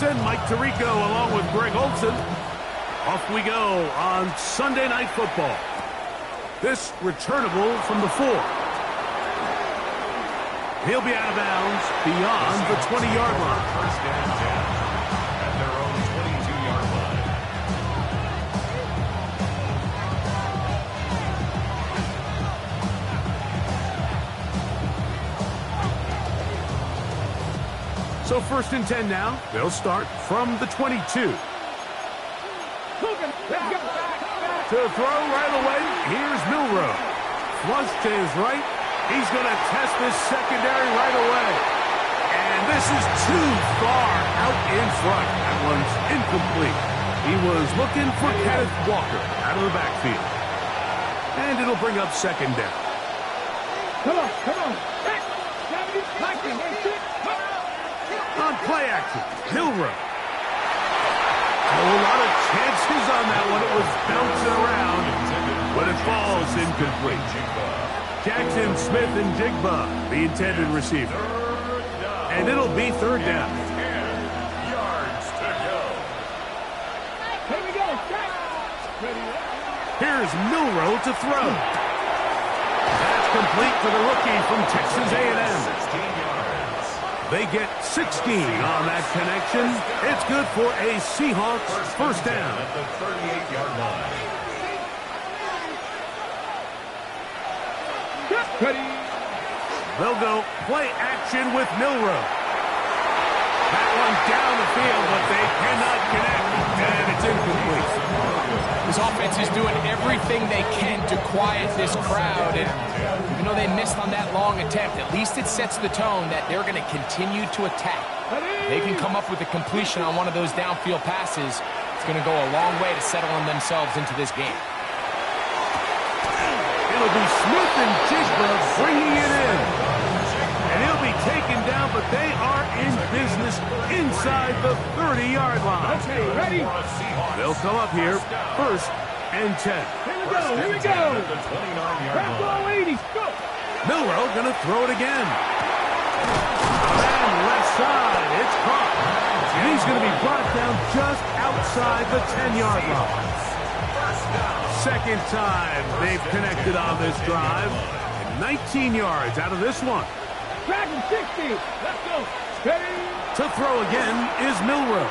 and Mike Tirico along with Greg Olson. Off we go on Sunday Night Football. This returnable from the 4. He'll be out of bounds beyond the 20-yard line. First down at their own 22-yard line. So 1st and 10 now. They'll start from the 22. To throw right away, here's Milroe. Flush to his right. He's going to test this secondary right away. And this is too far out in front. That one's incomplete. He was looking for Kenneth Walker out of the backfield. And it'll bring up 2nd down. Come on. On play action, Milroe. A lot of chances on that one. It was bouncing around, but it falls incomplete. Jackson, Smith, and Jigba, the intended receiver. And it'll be 3rd down. 10 yards to go. Here we go. Here's Milroe to throw. That's complete for the rookie from Texas A&M. 16 yards. They get 16 on that connection. It's good for a Seahawks first down. At the 38-yard line. Ready. They'll go play action with Milroe. That one down the field, but they cannot connect, and it's incomplete. This offense is doing everything they can to quiet this crowd, and even though they missed on that long attempt, at least it sets the tone that they're going to continue to attack. They can come up with a completion on one of those downfield passes. It's going to go a long way to settling themselves into this game. It'll be Smith and Jigba bringing it in. And he'll be taken down, but they are in business inside the 30-yard line. Okay, ready. They'll come up here, 1st and 10. Here we go. At the 29-yard Back line. ball 80. Go. Milroe going to throw it again. And left side, it's caught. And he's going to be brought down just outside the 10-yard line. 2nd time they've connected on this drive. And 19 yards out of this one. Dragon 60. Let's go. Ready. To throw again is Milroe.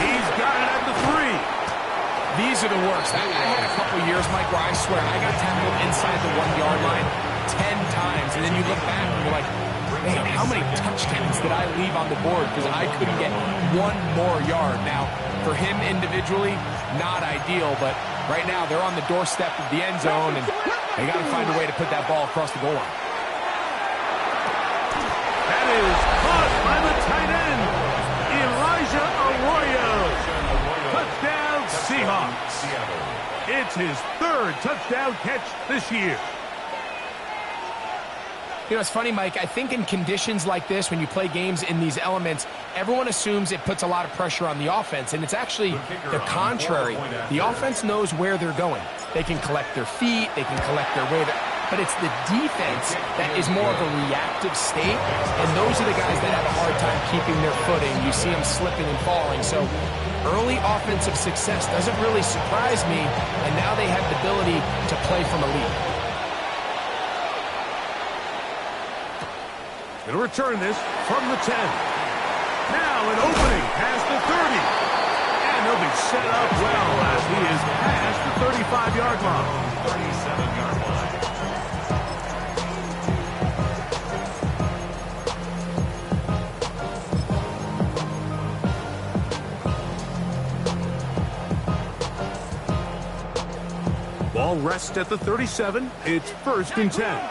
He's got it at the 3. These are the worst. I had a couple years, Mike, where I swear I got tackled inside the 1-yard line 10 times, and then you look back and you're like, man, how many touchdowns did I leave on the board because I couldn't get one more yard? Now, for him individually, not ideal, but right now they're on the doorstep of the end zone, and they got to find a way to put that ball across the goal line. That is caught by the tight end, Elijah Arroyo. Touchdown, Seahawks. It's his 3rd touchdown catch this year. You know, it's funny, Mike, I think in conditions like this, when you play games in these elements, everyone assumes it puts a lot of pressure on the offense, and it's actually the contrary. The offense knows where they're going. They can collect their feet, they can collect their weight, but it's the defense that is more of a reactive state, and those are the guys that have a hard time keeping their footing. You see them slipping and falling, so early offensive success doesn't really surprise me, and now they have the ability to play from a lead. Going to return this from the 10. Now an opening past the 30. And he'll be set up well as he is past the 35-yard line. 37-yard line. Ball rests at the 37. It's 1st and 10.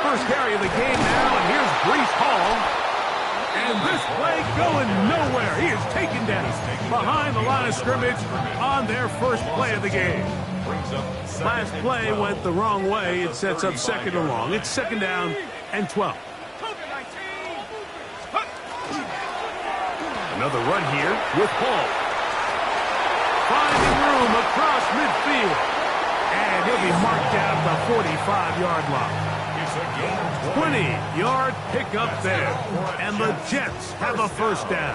First carry of the game now, and here's Breece Hall. And this play going nowhere. He is taken down behind the line of scrimmage on their first play of the game. Last play went the wrong way. It sets up 2nd and long. It's 2nd down and 12. Another run here with Hall. Finding room across midfield. And he'll be marked down at the 45-yard line. It's a gain of 20-yard pickup there. And the Jets have a first down.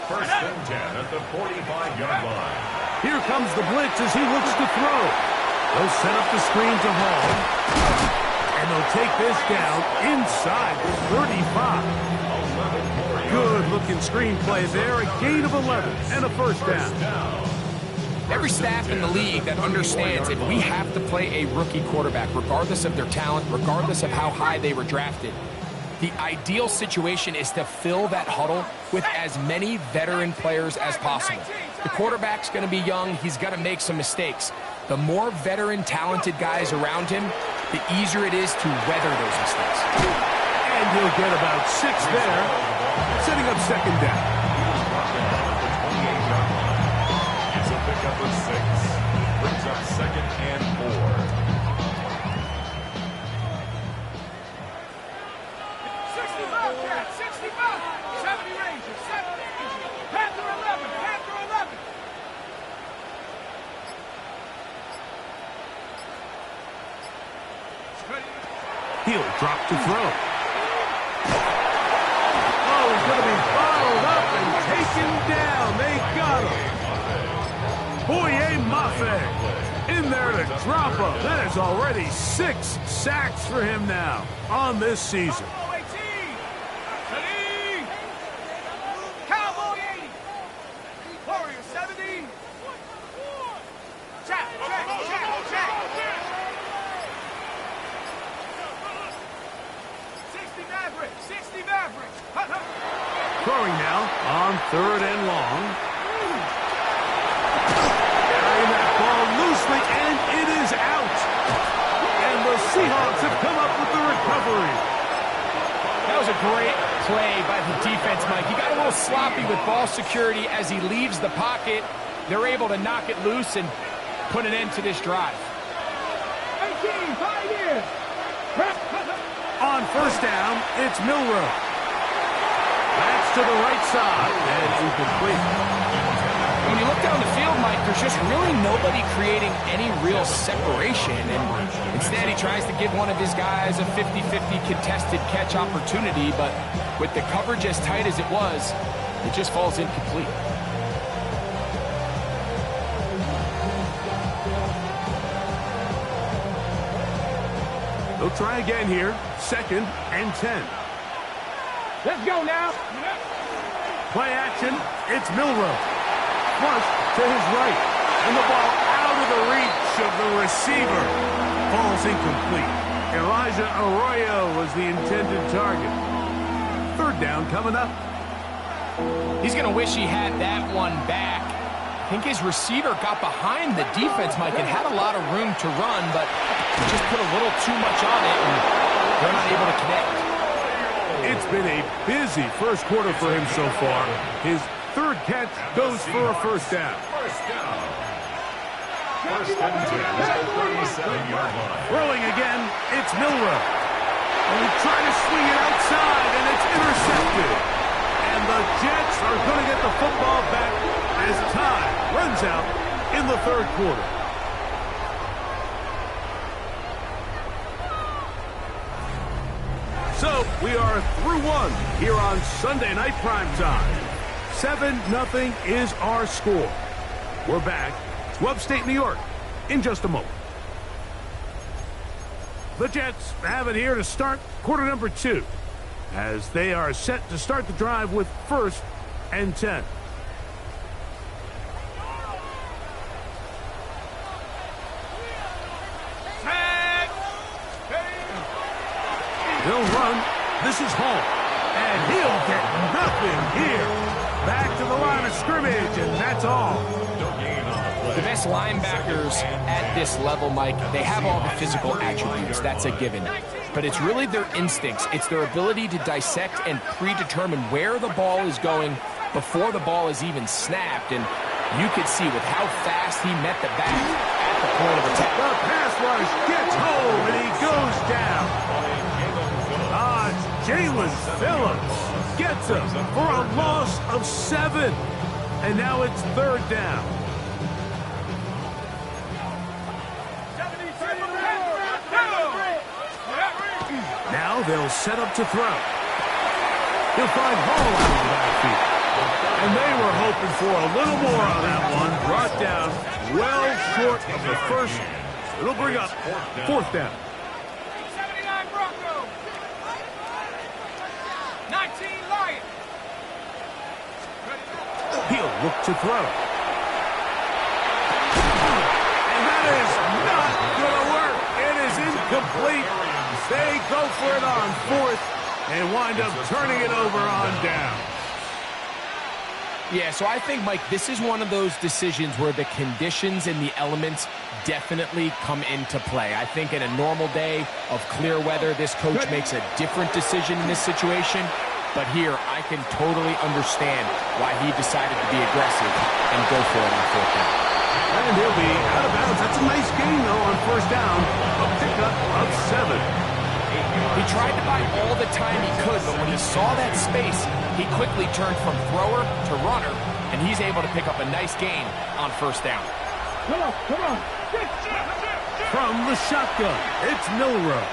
First and 10 at the 45-yard line. Here comes the blitz as he looks to throw. They'll set up the screen to Hall. And they'll take this down inside the 35. Good-looking screen play there. A gain of 11 and a first down. Every staff in the league that understands if we have to play a rookie quarterback, regardless of their talent, regardless of how high they were drafted, the ideal situation is to fill that huddle with as many veteran players as possible. The quarterback's going to be young. He's going to make some mistakes. The more veteran, talented guys around him, the easier it is to weather those mistakes. And he'll get about 6 there, setting up second down. It's a pickup of 6. Brings up second and 4. 65, 70 Rangers, 70 Panther 11, Panther 11. He'll drop to throw. Oh, he's going to be bottled up and taken down. They got him. Boye Mafe in there to drop him. That is already 6 sacks for him now on this season. Cowboy 80. Warrior 70. Check. 60 Maverick. Throwing now on 3rd and long. Carrying that ball loosely, and it is out. And the Seahawks have come up with the recovery. That was a great play by the defense, Mike. He got a little sloppy with ball security as he leaves the pocket. They're able to knock it loose and put an end to this drive. 18, Pioneer. On first down, it's Milroe. That's to the right side, and incomplete. When you look down the field, Mike, there's just really nobody creating any real separation. And instead, he tries to give one of his guys a 50-50 contested catch opportunity, but with the coverage as tight as it was, it just falls incomplete. They'll try again here. 2nd and 10. Let's go now. Play action. It's Milroe. Flush to his right. And the ball out of the reach of the receiver. Falls incomplete. Elijah Arroyo was the intended target. 3rd down coming up. He's going to wish he had that one back. I think his receiver got behind the defense, Mike, and had a lot of room to run, but he just put a little too much on it, and they're not able to connect. It's been a busy first quarter for him so far. His 3rd catch goes for a first down. First and 10 at the 37-yard line. Throwing again, it's Milroe. And he tried to swing it outside, and it's intercepted. And the Jets are going to get the football back as time runs out in the 3rd quarter. So we are through one here on Sunday Night Primetime. 7-0 is our score. We're back to upstate New York in just a moment. The Jets have it here to start quarter number 2 as they are set to start the drive with 1st and 10. They'll run. This is Hall. And he'll get nothing here. Back to the line of scrimmage, and that's all. The best linebackers at this level, Mike, they have all the physical attributes. That's a given. But it's really their instincts. It's their ability to dissect and predetermine where the ball is going before the ball is even snapped. And you could see with how fast he met the back at the point of attack. The pass rush gets home, and he goes down. Jalen Phillips gets him for a loss of 7. And now it's 3rd down. Now they'll set up to throw. He'll find Hall out of the backfield. And they were hoping for a little more on that one. Brought down well short of the first. It'll bring up fourth down. 79 Broncos. 19 Lions. He'll look to throw. And that is not going to work. It is incomplete. They go for it on fourth and wind up turning it over on down. Yeah, so I think, Mike, this is one of those decisions where the conditions and the elements definitely come into play. I think in a normal day of clear weather, this coach makes a different decision in this situation. But here, I can totally understand why he decided to be aggressive and go for it on fourth down. And he'll be out of bounds. That's a nice gain, though, on first down. A pickup of 7. He tried to buy all the time he could, but when he saw that space, he quickly turned from thrower to runner, and he's able to pick up a nice gain on first down. Come on. From the shotgun, it's Milroe.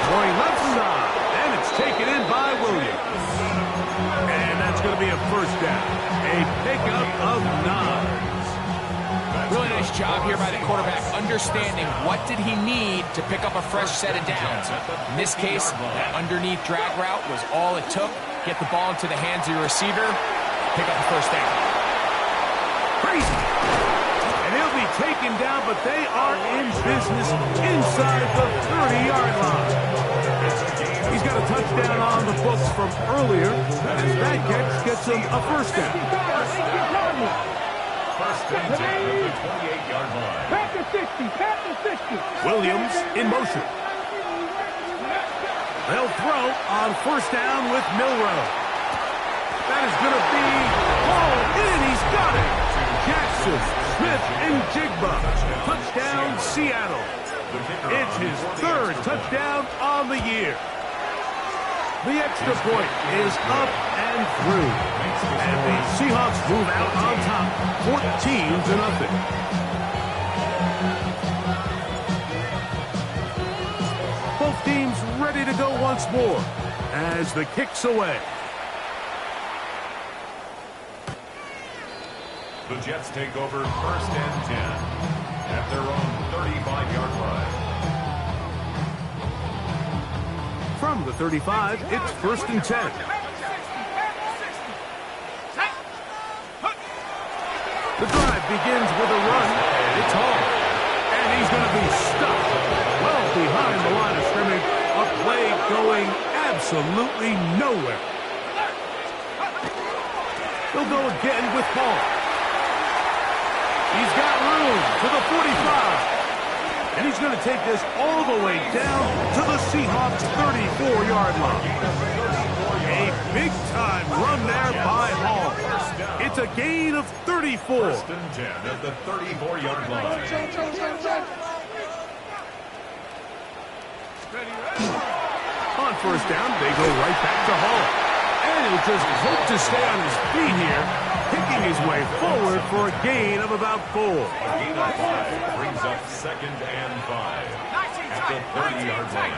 Going left side, and it's taken in by Williams. And that's going to be a first down. A pickup of 9. Really nice job here by the quarterback, understanding what did he need to pick up a fresh set of downs. In this case, that underneath drag route was all it took. Get the ball into the hands of your receiver, pick up a first down. Crazy. And he'll be taken down, but they are in business inside the 30-yard line. He's got a touchdown on the books from earlier, as that catch gets him a first down. First and 10 at the 28-yard line. Back to 60. Williams in motion. They'll throw on first down with Milroe. That is going to be hauled in. He's got it. Jackson, Smith, and Jigba. Touchdown, Seattle. It's his third touchdown on the year. The extra point is up and through. And the Seahawks move out on top, 14-0. Both teams ready to go once more as the kick's away. The Jets take over first and 10 at their own 35-yard line. From the 35, it's first and 10. The drive begins with a run. It's Hall. And he's going to be stuck well behind the line of scrimmage. A play going absolutely nowhere. He'll go again with Hall. He's got room to the 45. And he's going to take this all the way down to the Seahawks' 34-yard line. A big-time run there by Hall. It's a gain of 34. First and 10 at the 34-yard line. On first down, they go right back to Hall. And he'll just hope to stay on his feet here, picking his way forward for a gain of about 4. A gain of 5 brings up second and 5 at the 30-yard line.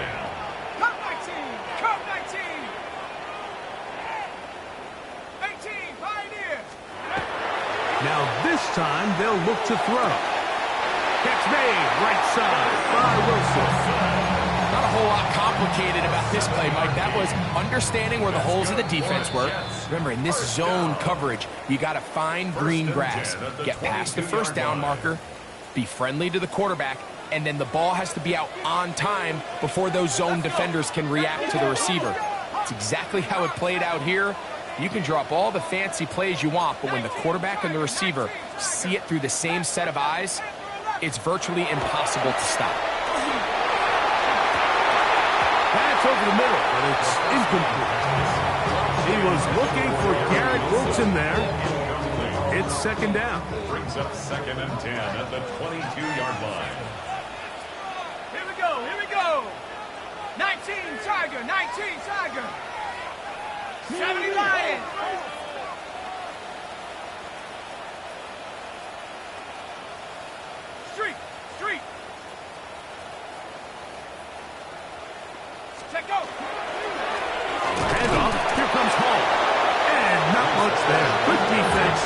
Come 19. 18, Pioneers. Now this time they'll look to throw. Catch made, right side by Wilson. Not a whole lot complicated about this play, Mike. That was understanding where the holes of the defense were. Remember, in this zone coverage, you got to find green grass, get past the first down marker, be friendly to the quarterback, and then the ball has to be out on time before those zone defenders can react to the receiver. It's exactly how it played out here. You can draw up all the fancy plays you want, but when the quarterback and the receiver see it through the same set of eyes, it's virtually impossible to stop. That's over the middle, but it's incomplete. He was looking for Garrett Wilson there. It's second down. Brings up second and 10 at the 22-yard line. Here we go. 19 Tiger. 70 Lions. Street. Set, go. Handoff. Here comes Hall. And not much there. Good defense.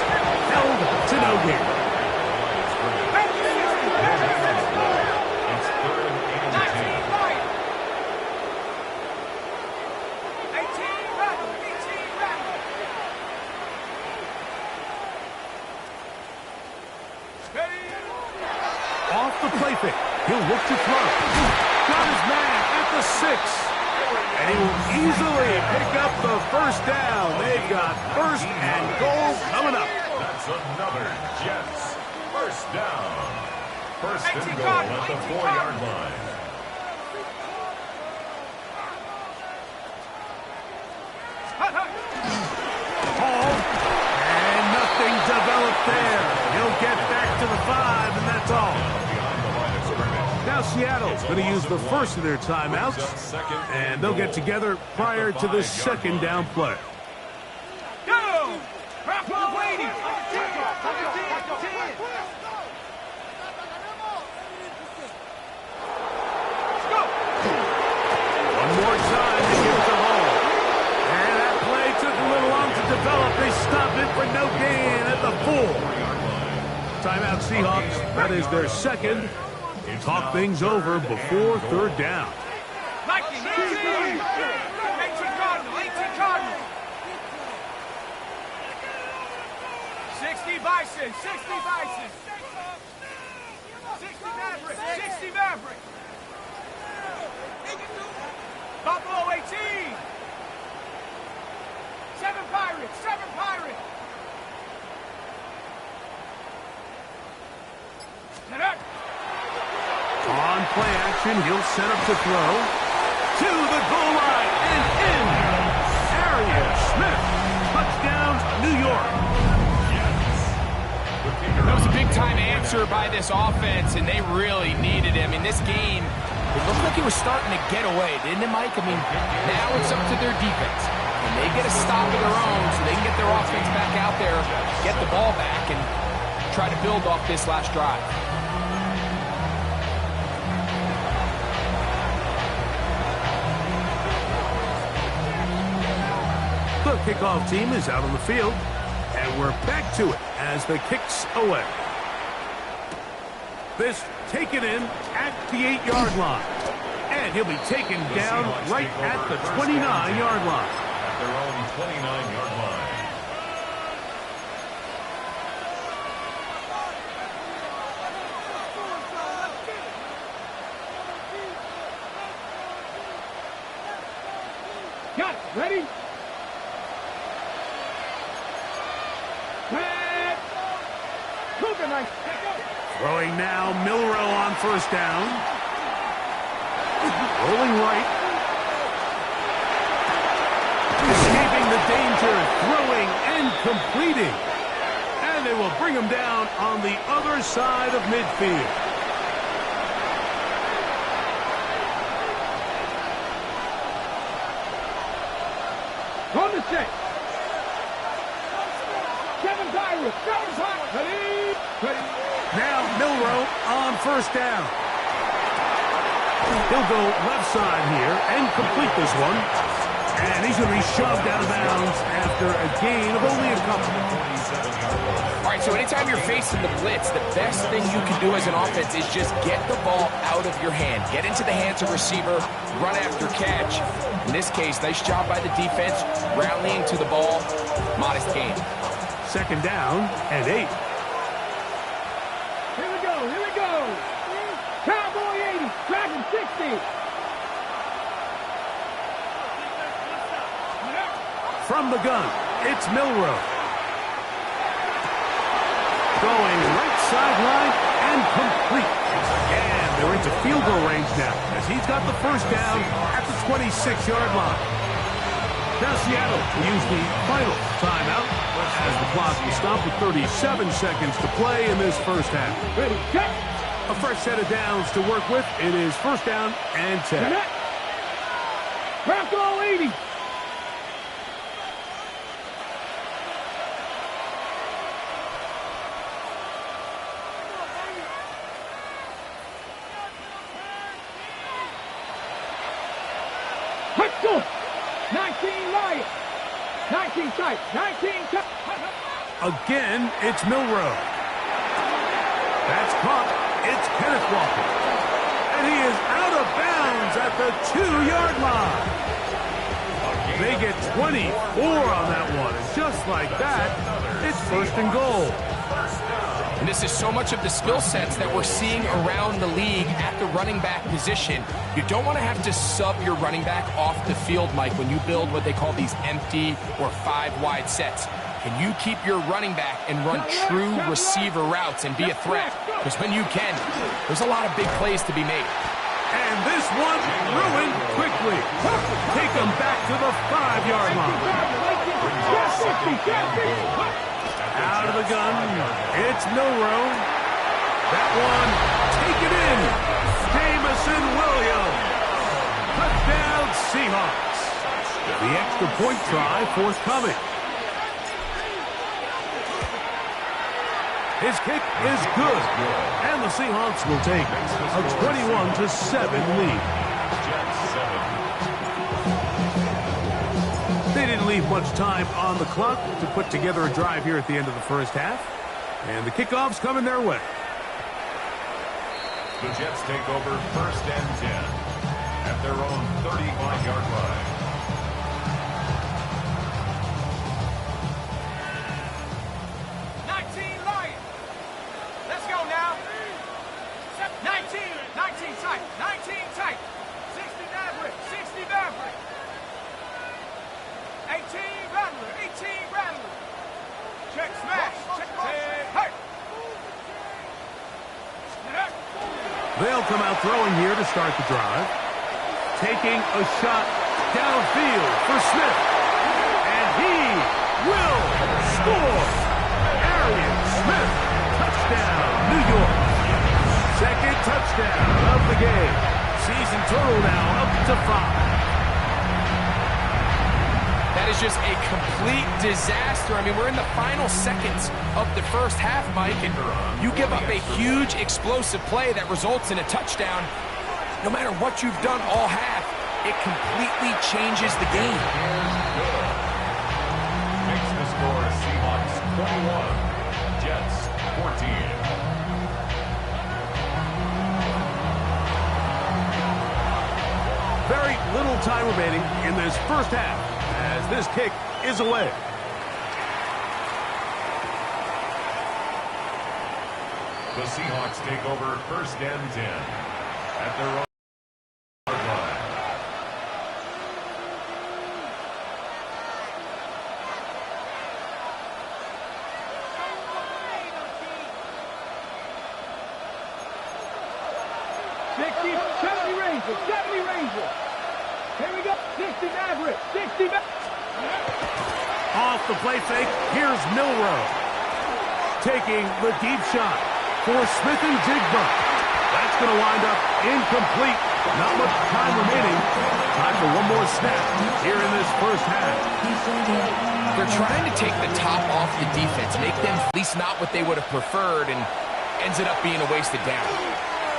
Held to no gain. It's third and 19 right. 18 rattle. 18 rattle. Ready? Off the play fake. He'll look to throw. Got his man at the 6. And he will easily pick up the first down. They've got first and goal coming up. That's another Jets first down. First and goal at the 4-yard line. Hall. And nothing developed there. He'll get back to the 5, and that's all. Behind the line of scrimmage. Now Seattle's going to use the first of their timeouts, and they'll get together prior to the second down play. Go. Rocco waiting. One more time to give it to Hall. And that play took a little long to develop. They stopped it for no gain at the 4. Timeout Seahawks. That is their second. Talk things over before third down. Liking 18. 18 Cardinal. 18 Cardinal. 60 Bison. 60 Bison. 60 Maverick. 60 Maverick. Buffalo 18. 7 Pirates. 7 Pirates. On play action, he'll set up to throw. To the goal line and in. Arian Smith. Touchdown, New York. That was a big-time answer by this offense, and they really needed him. In this game, it looked like he was starting to get away, didn't it, Mike? I mean, now it's up to their defense. And they get a stop of their own so they can get their offense back out there, get the ball back, and try to build off this last drive. The kickoff team is out on the field, and we're back to it as the kick's away. This taken in at the 8-yard line, and he'll be taken down right at the 29-yard line. At their own 29-yard line. Got it. Ready? Red. Cougar knife. Throwing now, Milrow on first down. Rolling right. Escaping the danger, throwing and completing. And they will bring him down on the other side of midfield. On the set. 7 Pirates. 7 Pirates. Ready? Ready. Now Milrow on first down. He'll go left side here and complete this one. And he's going to be shoved out of bounds after a gain of only a couple. All right, so anytime you're facing the blitz, the best thing you can do as an offense is just get the ball out of your hand. Get into the hands of receiver, run after catch. In this case, nice job by the defense, rallying to the ball. Modest gain. Second down and 8. Here we go. Here we go. Cowboy 80. Dragon 60. From the gun, it's Milrow. Going right sideline and complete. And they're into field goal range now as he's got the first down at the 26-yard line. Now Seattle will use the final timeout as the clock will stop with 37 seconds to play in this first half. Ready, set. A fresh set of downs to work with. It is first down and 10. Rocco 80. 19 Lions. 19 tight. 19 tight. Again, it's Milrow. That's caught. It's Kenneth Walker. And he is out of bounds at the 2-yard line. They get 24 on that one. And just like that, it's first and goal. And this is so much of the skill sets that we're seeing around the league at the running back position. You don't want to have to sub your running back off the field, Mike, when you build what they call these empty or 5-wide sets. Can you keep your running back and run true receiver routes and be a threat? Because when you can, there's a lot of big plays to be made. And this one ruined quickly. Take them back to the 5-yard line. Out of the gun, it's Milrow. That one, taken in. Jamison Williams. Touchdown Seahawks. The extra point try forthcoming. His kick is good. And the Seahawks will take a 21-7 lead. They didn't leave much time on the clock to put together a drive here at the end of the first half. And the kickoff's coming their way. The Jets take over first and 10 at their own 35-yard line. Tight, 19 tight, 60 Maverick, 60 Maverick, 18 Rattler, 18 Rattler, check smash, check hurt. They'll come out throwing here to start the drive. Taking a shot downfield for Smith. And he will score. Arian Smith, touchdown, New York. Second touchdown of the game. Season total now up to 5. That is just a complete disaster. I mean, we're in the final seconds of the first half, Mike, and you give up a huge explosive play that results in a touchdown. No matter what you've done all half, it completely changes the game. Makes the score Seahawks 21, Jets 14. Very little time remaining in this first half as this kick is away. The Seahawks take over first and 10 at their own line. Here we go, 60 Maverick, 60 Maverick. Off the play fake, here's Milrow. Taking the deep shot for Smith and Jigba. That's going to wind up incomplete. Not much time remaining. Time for one more snap here in this first half. They're trying to take the top off the defense, make them at least not what they would have preferred, and ends it up being a wasted down.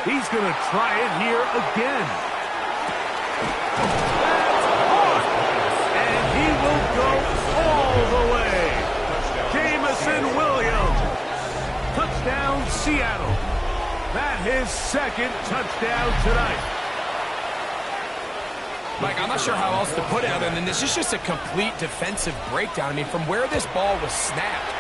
He's going to try it here again. And he will go all the way. Jamison Williams. Touchdown, Seattle. That his second touchdown tonight. Mike, I'm not sure how else to put it other than this is just a complete defensive breakdown. I mean, from where this ball was snapped,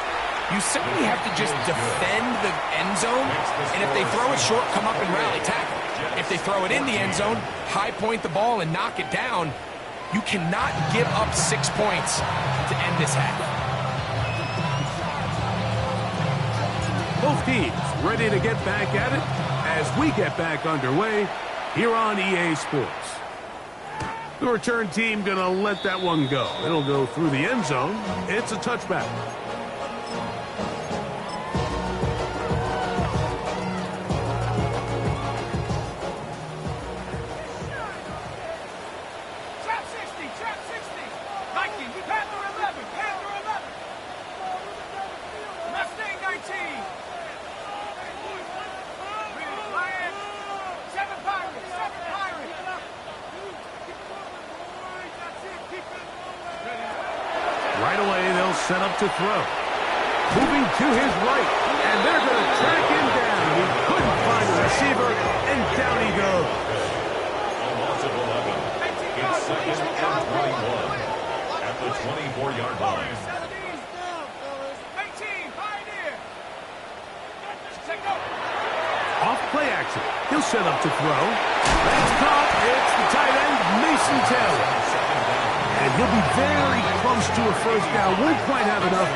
you simply have to just defend the end zone, and if they throw it short, come up and rally tackle. If they throw it in the end zone, high point the ball and knock it down. You cannot give up 6 points to end this half. Both teams ready to get back at it as we get back underway here on EA Sports. The return team going to let that one go. It'll go through the end zone. It's a touchback. set up to throw. Moving to his right, and they're going to track him down. He couldn't find a receiver, and down he goes. A loss of 11. It's second and 21 at the 24-yard line. 18, pioneer. Set go. Off play action. He'll set up to throw. That's caught. It's the tight end, Mason Taylor. And he'll be very close to a first down. Won't quite have enough,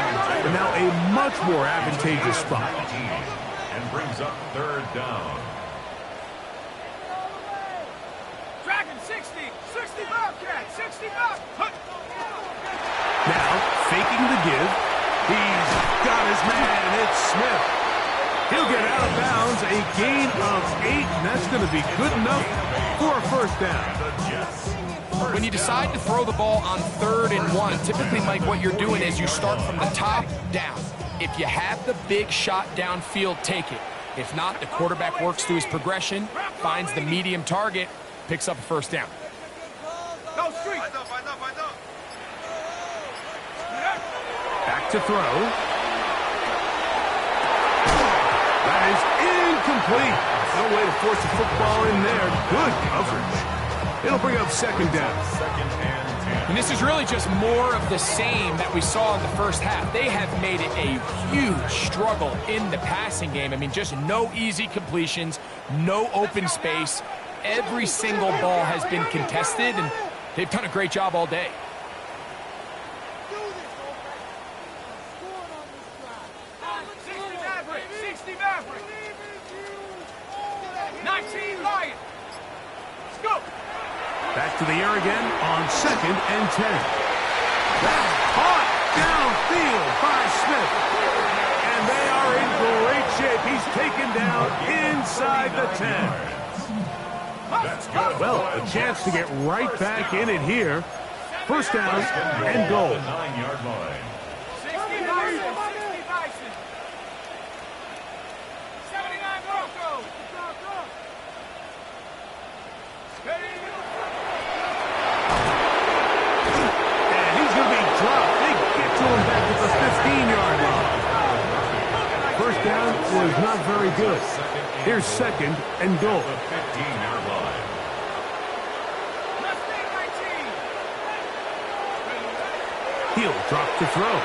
but now a much more advantageous spot. And brings up third down. Dragon 60. 60 Bobcat. 60 Bobcat. Now, faking the give. He's got his man. It's Smith. He'll get out of bounds, a gain of 8, and that's going to be good enough for a first down. When you decide to throw the ball on 3rd and 1, typically, Mike, what you're doing is you start from the top down. If you have the big shot downfield, take it. If not, the quarterback works through his progression, finds the medium target, picks up a first down. Go street. Back to throw. That is incomplete. No way to force the football in there. Good coverage. It'll bring up second down. Second and 10. And this is really just more of the same that we saw in the first half. They have made it a huge struggle in the passing game. I mean, just no easy completions, no open space. Every single ball has been contested, and they've done a great job all day. 19 Lion. Let's go. Back to the air again on 2nd and 10. That's caught downfield by Smith. And they are in great shape. He's taken down inside the 10. That's good. Well, a chance to get right back in it here. First down and goal. 9-yard line. 60 Bison. 60 Bison. 79 Broncos. And he's going to be dropped. They get to him back at the 15-yard line. First down was not very good. Here's 2nd and goal. The 15-yard line. He'll drop to throw.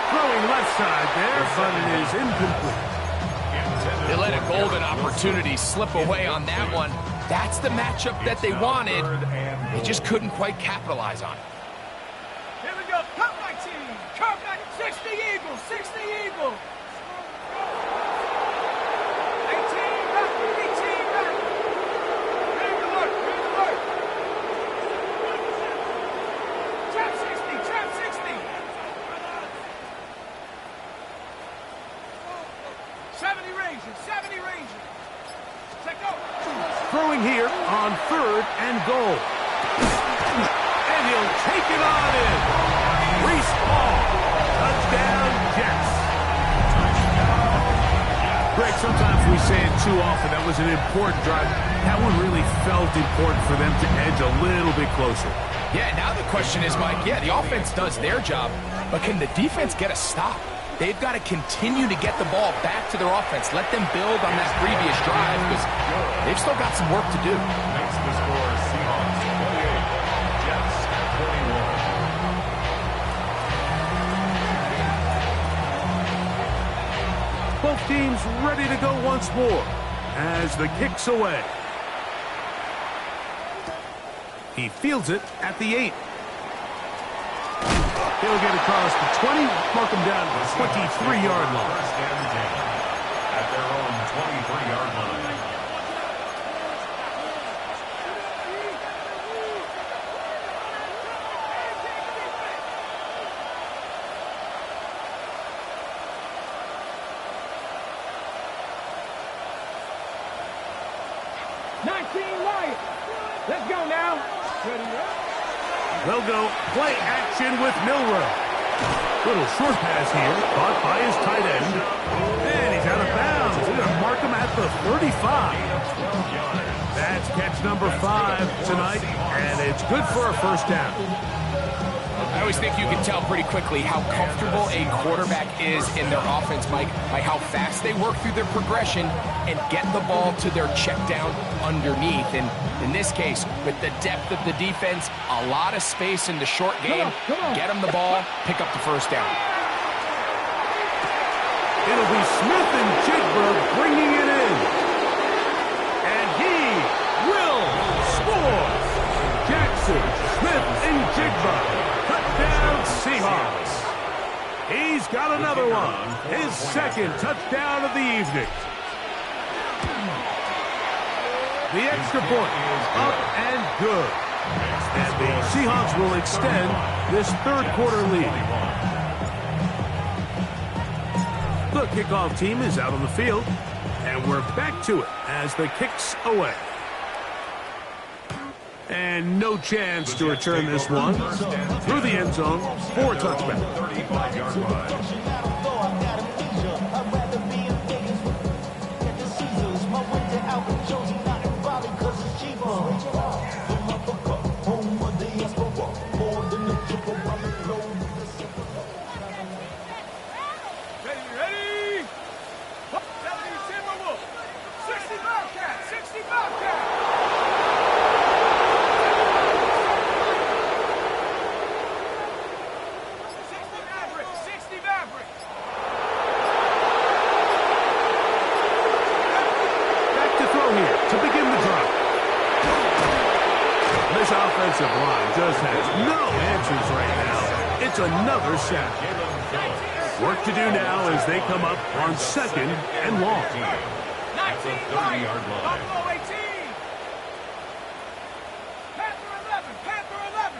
Throwing left side there, but it is incomplete. They let a golden opportunity slip away on that one. That's the matchup that they wanted. They just couldn't quite capitalize on it. Here we go. Cut 19. Cut 60 Eagles. 60 Eagles. 18 back. 18 back. Ready to work. Ready to work. Trap 60. Trap 60. 70 Rangers. 70 Rangers. Set go. Throwing here on 3rd and goal. And he'll take it on in. Reese Hall. Touchdown, Jets. Greg, sometimes we say it too often. That was an important drive. That one really felt important for them to edge a little bit closer. Yeah, now the question is, Mike, yeah, the offense does their job, but can the defense get a stop? They've got to continue to get the ball back to their offense. Let them build on that previous drive because they've still got some work to do. Makes the score Seahawks 28, Jets 21. Both teams ready to go once more as the kick's away. He fields it at the 8. He'll get across the 20, mark him down to the 23-yard line. First and 10 at their own 23-yard line. Let's go now. They'll go play action with Milroe. Little short pass here, caught by his tight end. And he's out of bounds. They're going to mark him at the 35. That's catch number 5 tonight, and it's good for a first down. always think you can tell pretty quickly how comfortable a quarterback is in their offense, Mike, by how fast they work through their progression and get the ball to their check down underneath. And in this case, with the depth of the defense, a lot of space in the short game, get them the ball, pick up the first down. It'll be Smith and Jigba bringing it in. And he will score. Jackson, Smith, and Jigba. Touchdown, Seahawks. He's got another one. His second touchdown of the evening. The extra point is up and good. And the Seahawks will extend this third quarter lead. The kickoff team is out on the field, and we're back to it as the kick's away. And no chance to return this one through the end zone for a touchback. 35-yard line. Ready? 70 Timberwolves. 60 Bobcats. 60 Bobcats. 60 Mavericks. 60 Mavericks. Back to throw here to begin the drive. This offensive line just has no answers right now. It's another sack. Work to do now as they come up on second and long. 19 30-yard line. Buffalo 18. Panther 11. Panther 11.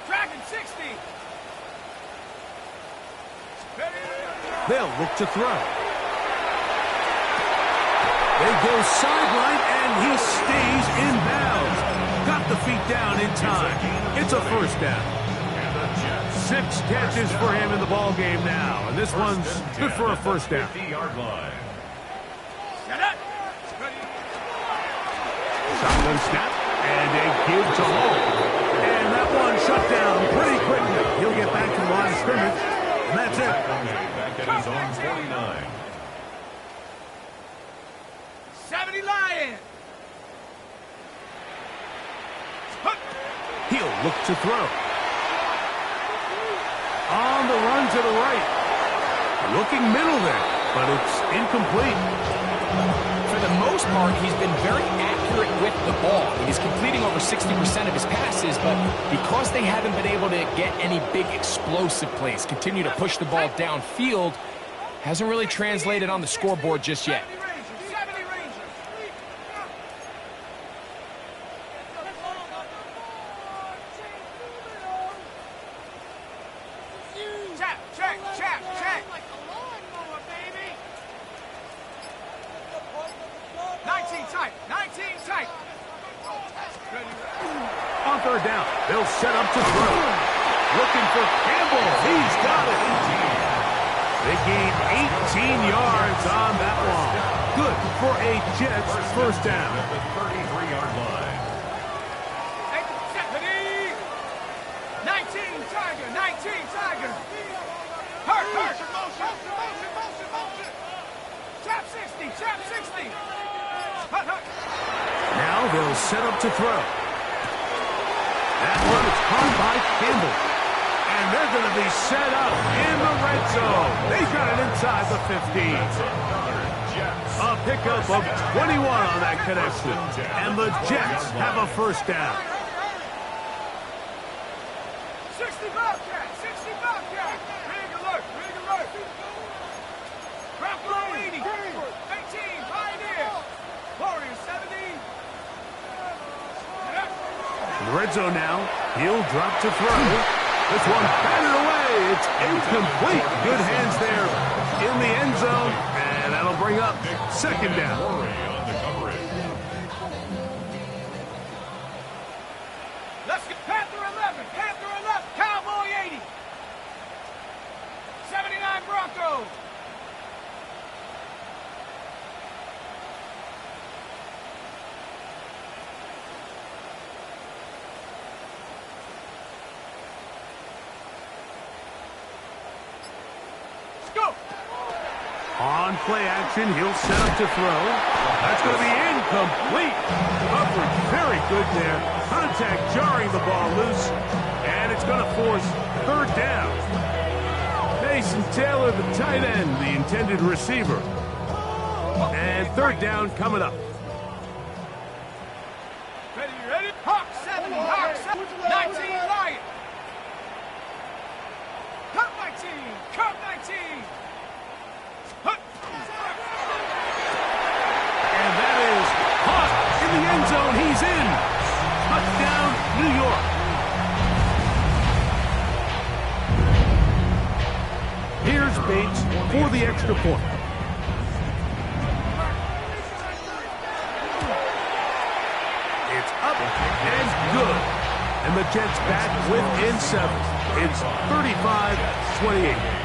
Dragon 60. They'll look to throw. They go sideline, and he stays in bounds. Got the feet down in time. It's a first down. 6 catches for him in the ball game now, and this one's good for a first down. 50-yard line. Shotgun snap, and a give to Hall. And that one shut down pretty quickly. He'll get back to the line of scrimmage, and that's it. Back at his own 49. 70 Lions. He'll look to throw. On the run to the right. Looking middle there, but it's incomplete. For the most part, he's been very accurate with the ball. He's completing over 60% of his passes, but because they haven't been able to get any big explosive plays, continue to push the ball downfield, hasn't really translated on the scoreboard just yet. 70 Rangers. Chap, check, chap, check. 19 tight, 19 tight. On third down, they'll set up to throw. Looking for Campbell. He's got it. They gain 18 yards on that one. Good for a Jets first down. At the 33-yard line. 19 Tiger, 19 Tiger. Hurt, hurt. Chap 60, chap 60. Hut, hut. Now they'll set up to throw. That one is caught by Campbell. And they're going to be set up in the red zone. They got it inside the 15. A pickup of 21 on that connection. And the Jets have a first down. 60 Bobcat, 60 Bobcat. Big alert, big alert. Bronco 80, 18, Pioneer. Warriors 70. In the red zone now, he'll drop to throw. This one batted away. It's incomplete. Good hands there in the end zone. And that'll bring up second down. Murray on the coverage. Let's get Panther 11, Panther 11, Cowboy 80. 79 Broncos. On play action, he'll set up to throw. That's going to be incomplete. Coverage very good there. Contact jarring the ball loose. And it's going to force third down. Mason Taylor, the tight end, the intended receiver. And third down coming up. Ready, ready? Hawk 70, Hawk 70, 19 Lion. Cut 19, cut 19. And that is caught in the end zone. He's in. Touchdown, New York. Here's Bates for the extra point. It's up and good. And the Jets back within 7. It's 35-28.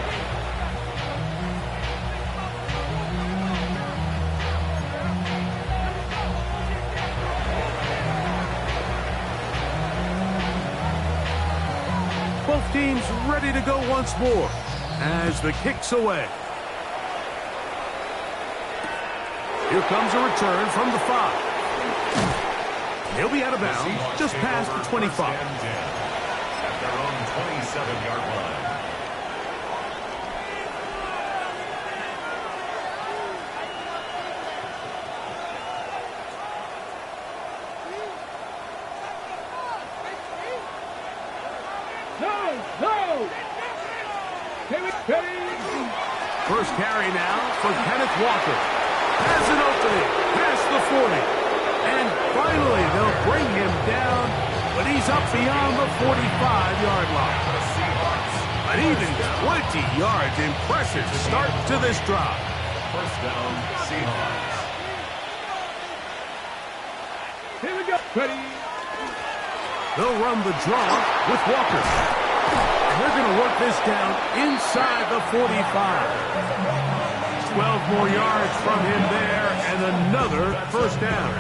Both teams ready to go once more as the kick's away. Here comes a return from the 5. He'll be out of bounds just past the 25. At their own 27-yard line. First carry now for Kenneth Walker. Has an opening past the 40. And finally, they'll bring him down, but he's up beyond the 45-yard line. An even 20 yards. Impressive start to this drive. First down, Seahawks. Here we go. Ready. They'll run the draw with Walker. And they're going to work this down inside the 45. 12 more yards from him there, and another first down.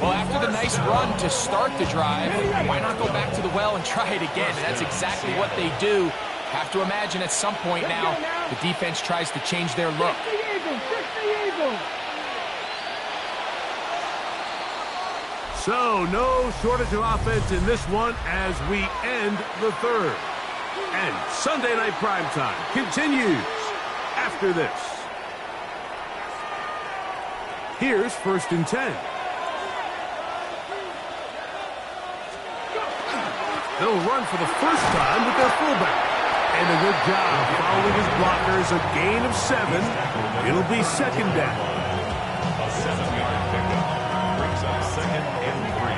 Well, after the nice run to start the drive, why not go back to the well and try it again? And that's exactly what they do. Have to imagine at some point now, the defense tries to change their look. So, no shortage of offense in this one as we end the third. And Sunday Night Primetime continues after this. Here's 1st and 10. They'll run for the first time with their fullback. And a good job following his blockers, a gain of 7. It'll be second down. A 7-yard pickup brings up 2nd and 3.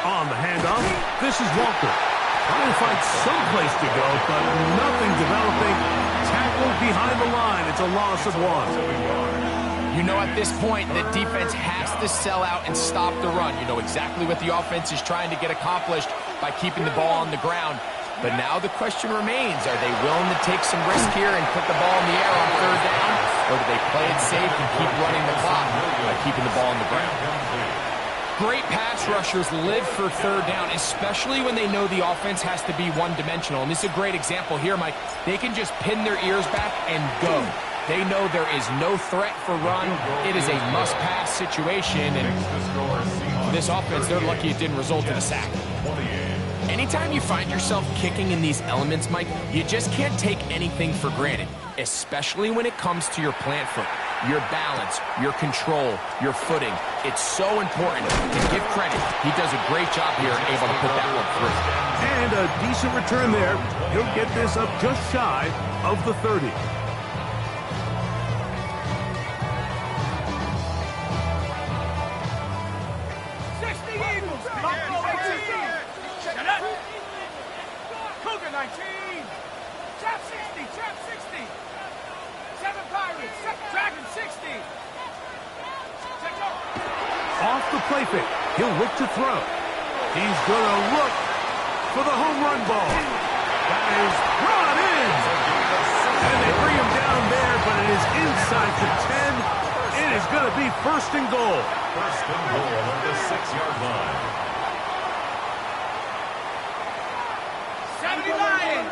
On the handoff, this is Walker. Trying to find some place to go, but nothing developing. Tackled behind the line. It's a loss of 1. You know at this point, the defense has to sell out and stop the run. You know exactly what the offense is trying to get accomplished by keeping the ball on the ground. But now the question remains, are they willing to take some risk here and put the ball in the air on third down? Or do they play it safe and keep running the clock by keeping the ball on the ground? Great pass rushers live for third down, especially when they know the offense has to be one-dimensional. And this is a great example here, Mike. They can just pin their ears back and go. They know there is no threat for run. It is a must-pass situation. And this offense, they're lucky it didn't result in a sack. Anytime you find yourself kicking in these elements, Mike, you just can't take anything for granted, especially when it comes to your plant foot. Your balance, your control, your footing. It's so important to give credit. He does a great job here able to put that one through. And a decent return there. He'll get this up just shy of the 30. Cougar 19. Trap 60, trap 60. 7 Pirates, Dragon 60. Off the play fake. He'll look to throw. He's going to look for the home run ball. That is brought in. And they bring him down there, but it is inside the 10. It is going to be 1st and goal. 1st and goal at the 6-yard line. 70 Lions.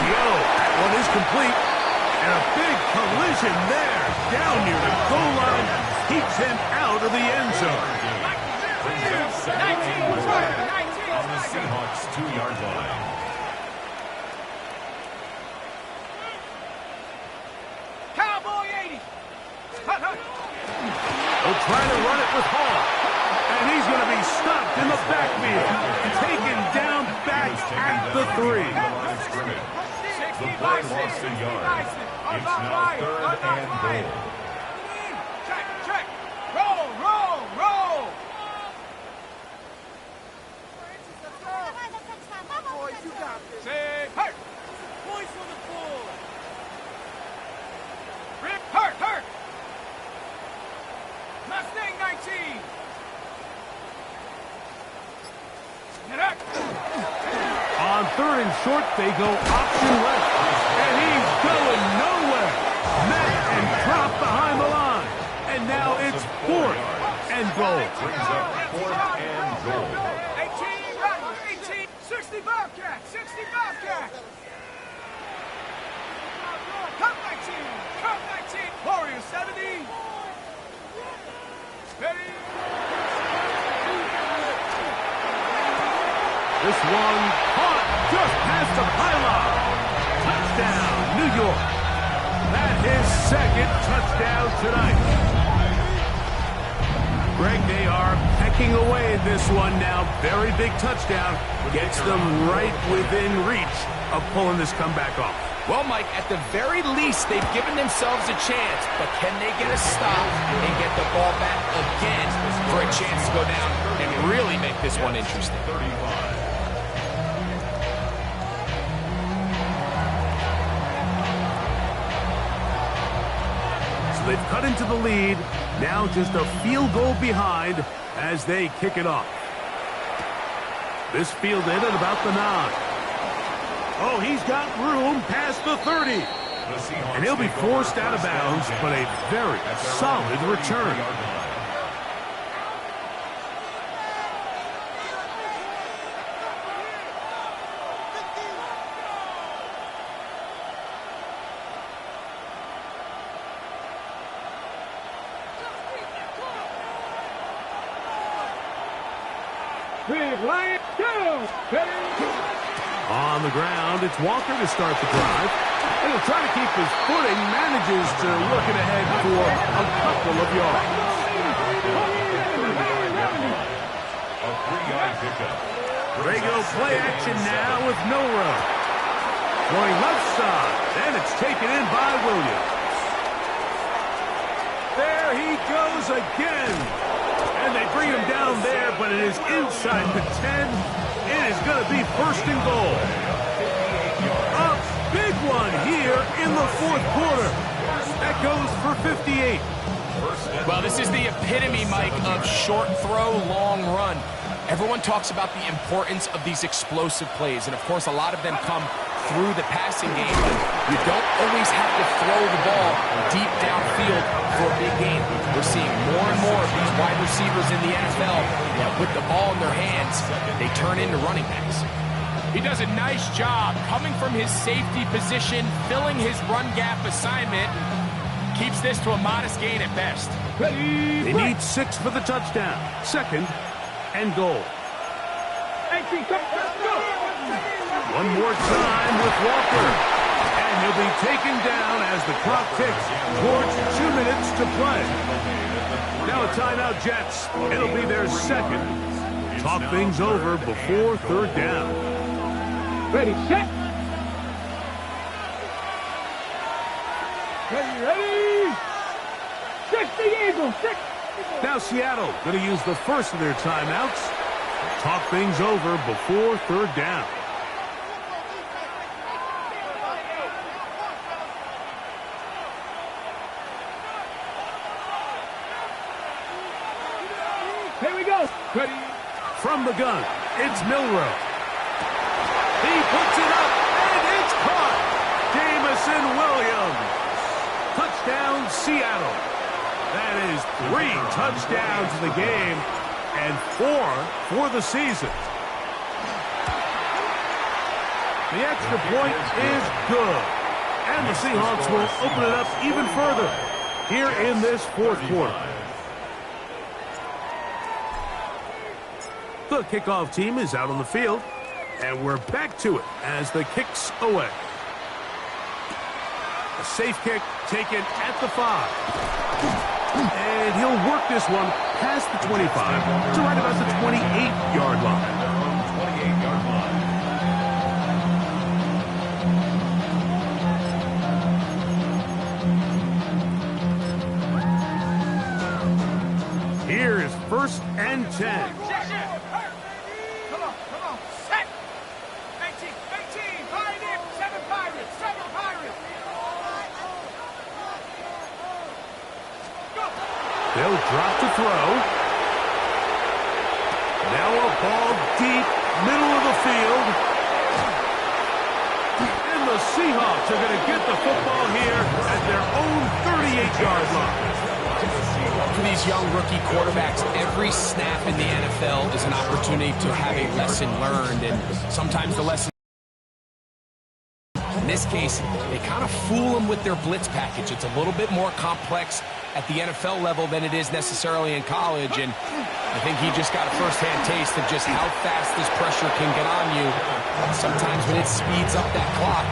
That one is complete. And a big collision there. Down near the goal line. Keeps him out of the end zone. 19 was right. 19 On the Seahawks' 2-yard line. Cowboy 80. Hut, hut. Will try to run it with Hall. And he's going to be stopped in the backfield. Taken down back at the 3. 60 The play Bison. lost a 60 yard. Bison. It's now 3rd and goal. Check, check. Roll, roll, roll. Boys, you got this. Say, hurt. Points on the board. Rip, hurt, hurt. Mustang 19. Get up. On 3rd and short, they go option left. And he's going nowhere. Met and dropped behind the line. And now it's 4th and goal. Brings up 4th and goal. 18, right. 18. 60 Bobcat. 60 Bobcat. Cup 19. Cup 19. Warrior 70. Ready. This one caught just past the pylon. Touchdown, New York. That's his 2nd touchdown tonight. Greg, they are pecking away at this one now. Very big touchdown. Gets them right within reach of pulling this comeback off. Well, Mike, at the very least, they've given themselves a chance, but can they get a stop and get the ball back again for a chance to go down and really make this one interesting? 35. So they've cut into the lead. Now just a field goal behind as they kick it off. This fielded at about the 9. Oh, he's got room past the 30. And he'll be forced out of bounds, but a very solid return. Big Lion, go! On the ground, it's Walker to start the drive. And he'll try to keep his footing, manages to work it ahead for a couple of yards. A 3-yard pickup. They go play action now with Milrow. Going left side, and it's taken in by Williams. There he goes again. And they bring him down there, but it is inside the 10. It is going to be 1st and goal. A big one here in the 4th quarter. That goes for 58. Well, this is the epitome, Mike, of short throw, long run. Everyone talks about the importance of these explosive plays, and of course a lot of them come through the passing game, but you don't always have to throw the ball deep downfield for a big game. We're seeing more and more of these wide receivers in the NFL that with the ball in their hands, they turn into running backs. He does a nice job coming from his safety position, filling his run gap assignment, keeps this to a modest gain at best. They need 6 for the touchdown. 2nd and goal. One more time with Walker. And he'll be taken down as the clock ticks towards 2 minutes to play. Now a timeout, Jets. It'll be their 2nd. Talk things over before 3rd down. Ready, set. Ready. 60 Eagles. 60. Now Seattle going to use the first of their timeouts. Talk things over before 3rd down. Here we go. Ready. From the gun, it's Milrow. He puts it up, and it's caught. Jamison Williams. Touchdown, Seattle. That is 3 touchdowns in the game and 4 for the season. The extra point is good. And the Seahawks will open it up even further here in this fourth quarter. The kickoff team is out on the field, and we're back to it as the kick's away. A safe kick taken at the 5. And he'll work this one past the 25 to right about the 28-yard line. Here is 1st and 10. Come on. Set. 18. Pioneer. 7 Pirates. 7 Pirates. Go. They'll drop to throw. Now a ball deep, middle of the field. And the Seahawks are going to get the football here at their own 38-yard line. For these young rookie quarterbacks, every snap in the NFL is an opportunity to have a lesson learned, and sometimes the lesson, in this case, they kind of fool them with their blitz package. It's a little bit more complex at the NFL level than it is necessarily in college, and I think he just got a first-hand taste of just how fast this pressure can get on you. Sometimes when it speeds up that clock,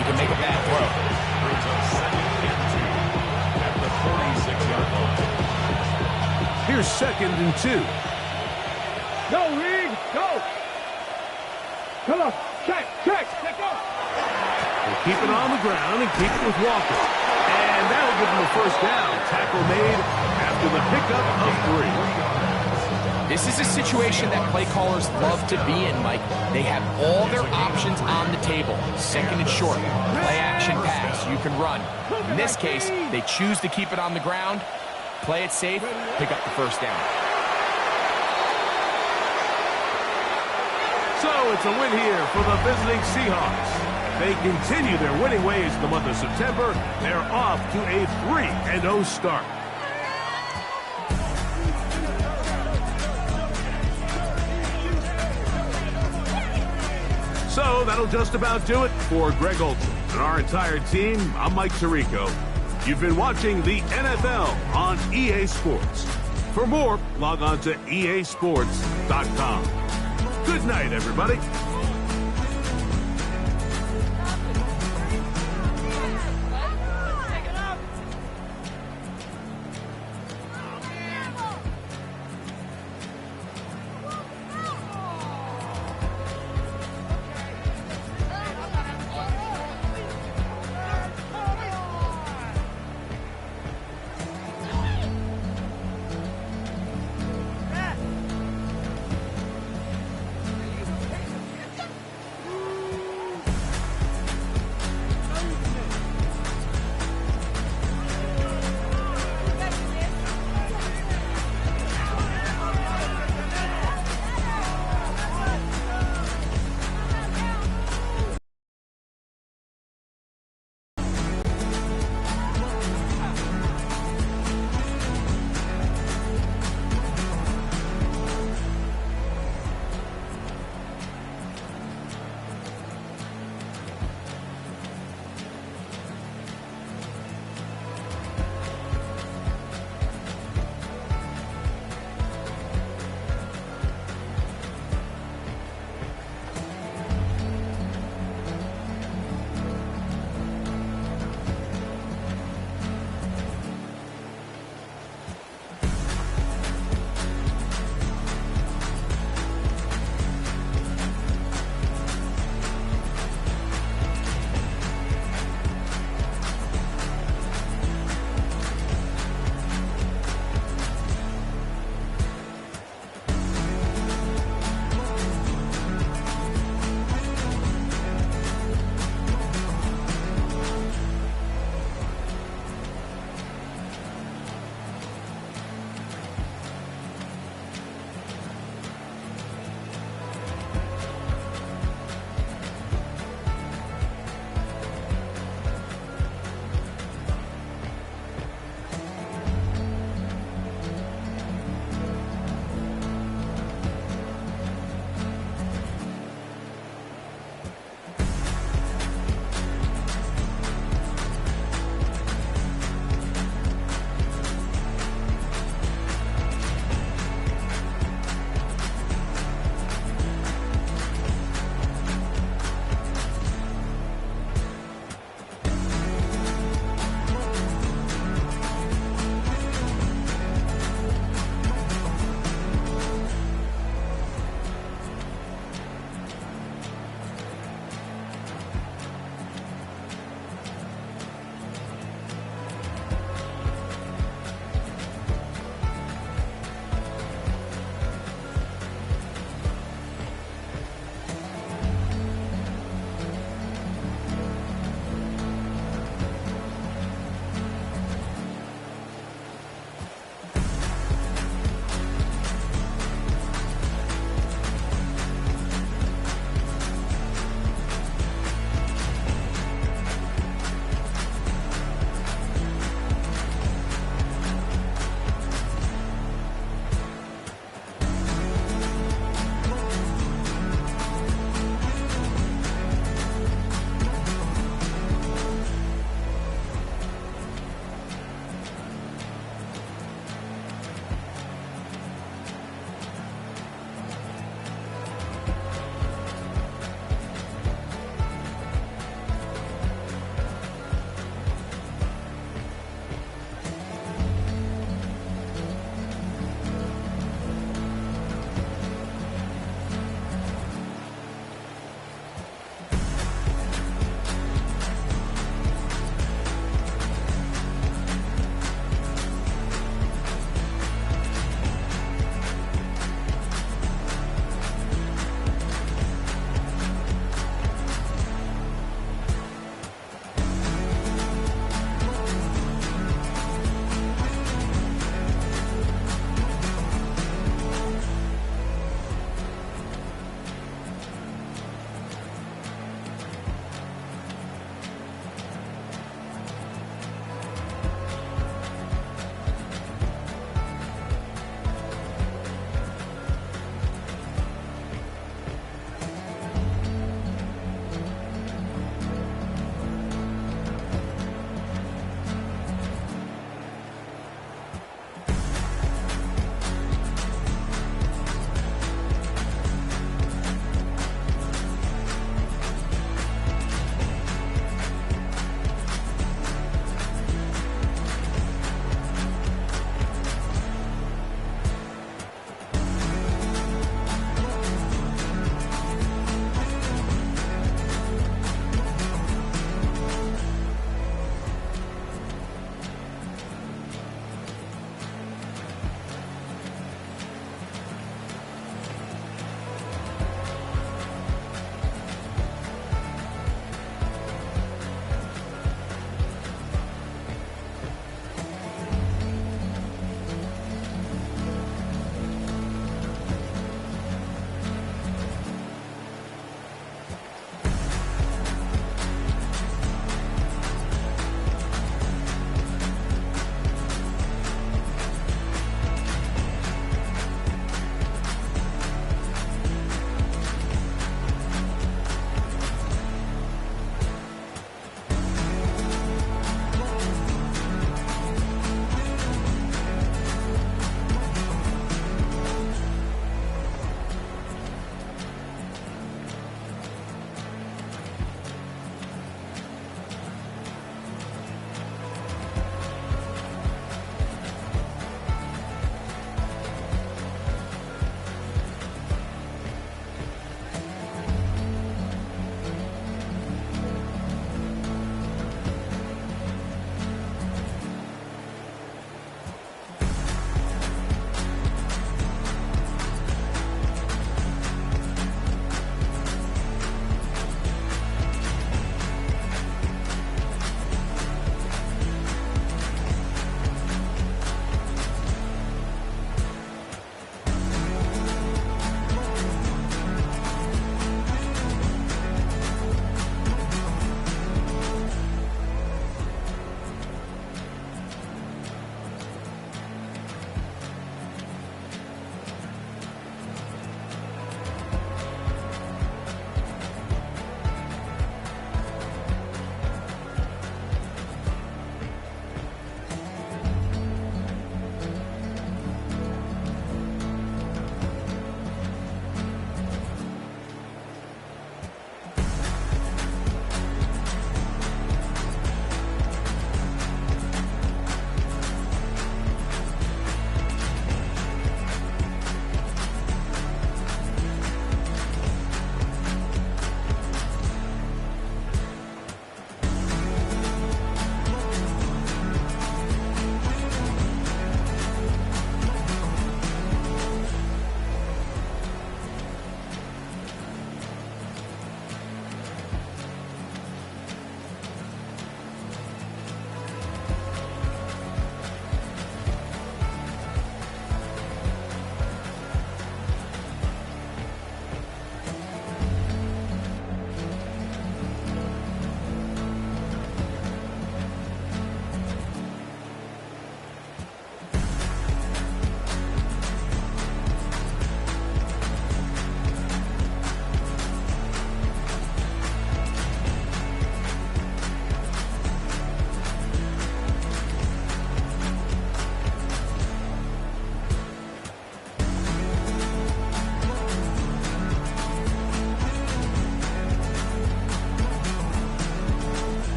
you can make a bad throw. Brings up 2nd and 2 at the 46-yard line. Here's 2nd and 2. Go, Reed. Go. Come on. Check. Off. We'll keep it on the ground and keep it with Walker. And that'll give him a first down. Tackle made after the pickup of 3. This is a situation that play callers love to be in, Mike. They have all their options on the table. 2nd and short, play action pass, you can run. In this case, they choose to keep it on the ground, play it safe, pick up the first down. So it's a win here for the visiting Seahawks. They continue their winning ways in the month of September. They're off to a 3-0 start. So that'll just about do it for Greg Olson and our entire team. I'm Mike Tirico. You've been watching the NFL on EA Sports. For more, log on to easports.com. Good night, everybody.